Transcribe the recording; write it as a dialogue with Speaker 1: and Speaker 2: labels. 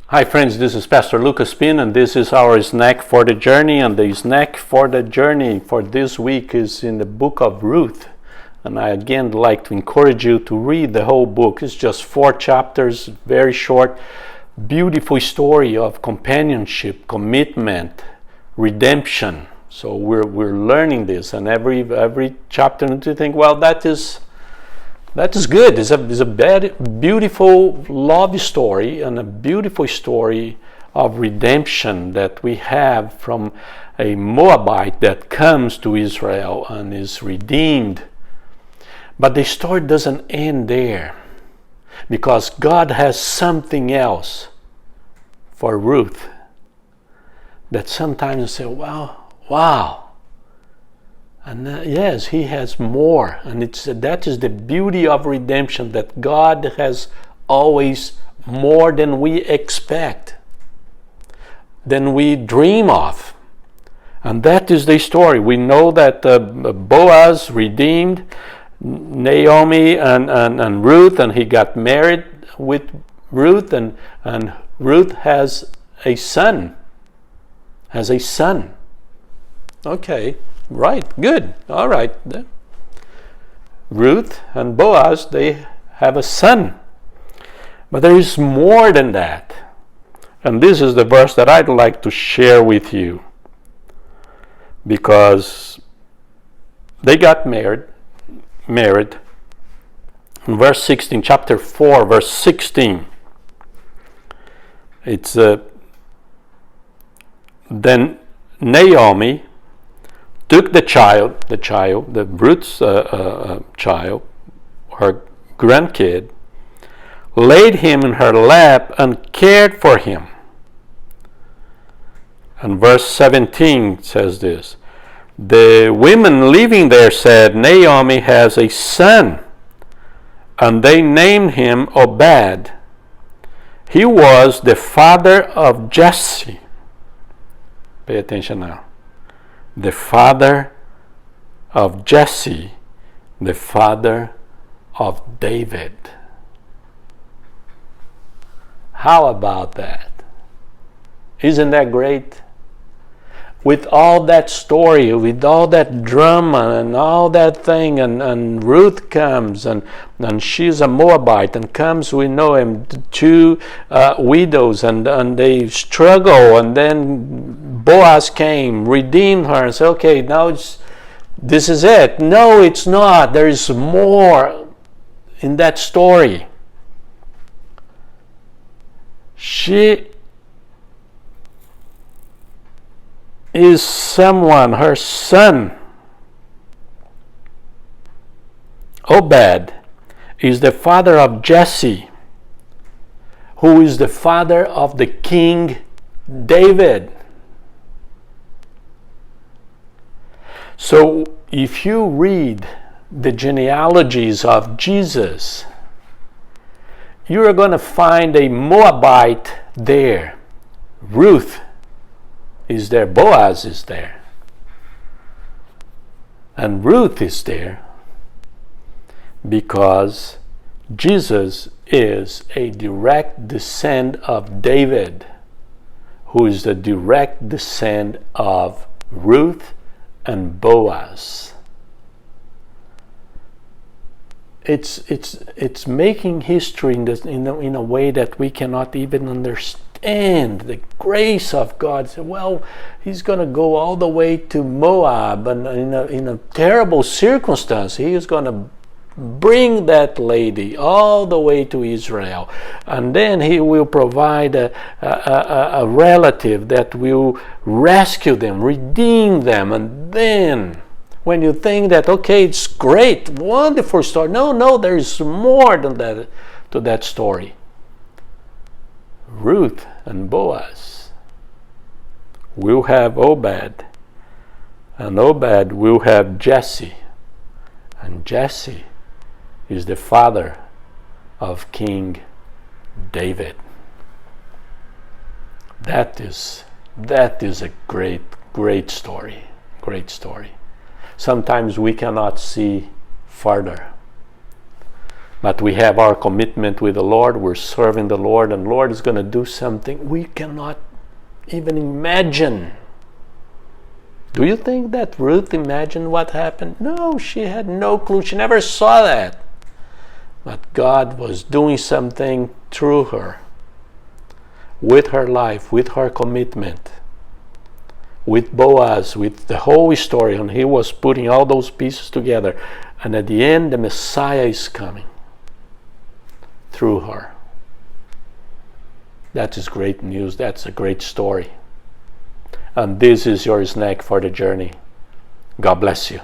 Speaker 1: Hi friends, this is Pastor Lucas Pin, and this is our snack for the journey. And the snack for the journey for this week is in the book of Ruth. And I again like to encourage you to read the whole book. It's just 4 chapters, very short, beautiful story of companionship, commitment, redemption. So we're learning this, and every chapter you think, well, that is good. It's a beautiful love story and a beautiful story of redemption that we have from a Moabite that comes to Israel and is redeemed. But the story doesn't end there, because God has something else for Ruth that sometimes you say, wow. And yes, he has more, and that is the beauty of redemption, that God has always more than we expect, than we dream of. And that is the story. We know that Boaz redeemed Naomi and Ruth, and he got married with Ruth, and Ruth has a son. Okay. Right, good. All right. Ruth and Boaz, they have a son. But there is more than that. And this is the verse that I'd like to share with you, because they got married. In verse 16, chapter 4, verse 16, it's then Naomi took the Ruth's child, her grandkid, laid him in her lap and cared for him. And verse 17 says this: the women living there said, Naomi has a son, and they named him Obed. He was the father of Jesse. Pay attention now. The father of Jesse, the father of David. How about that? Isn't that great? With all that story, with all that drama and all that thing, and Ruth comes, and she's a Moabite, and comes, we know him, 2 widows, and they struggle, and then Boaz came, redeemed her, and said, okay, now this is it. No, it's not. There is more in that story. She is someone, her son, Obed, is the father of Jesse, who is the father of the King David. So if you read the genealogies of Jesus, you are going to find a Moabite there. Ruth is there, Boaz is there, and Ruth is there, because Jesus is a direct descendant of David, who is the direct descendant of Ruth and Boaz. It's making history in a way that we cannot even understand. The grace of God. Well, he's going to go all the way to Moab, and in a terrible circumstance, he is going to bring that lady all the way to Israel, and then he will provide a relative that will rescue them, redeem them. And then when you think that, okay, it's great, wonderful story, no, there is more than that to that story. Ruth and Boaz will have Obed, and Obed will have Jesse, and Jesse is the father of King David. That is a great story. Sometimes we cannot see further. But we have our commitment with the Lord. We're serving the Lord, and the Lord is going to do something we cannot even imagine. Do you think that Ruth imagined what happened? No, she had no clue. She never saw that. But God was doing something through her, with her life, with her commitment, with Boaz, with the whole story. And he was putting all those pieces together. And at the end, the Messiah is coming through her. That is great news. That's a great story. And this is your snack for the journey. God bless you.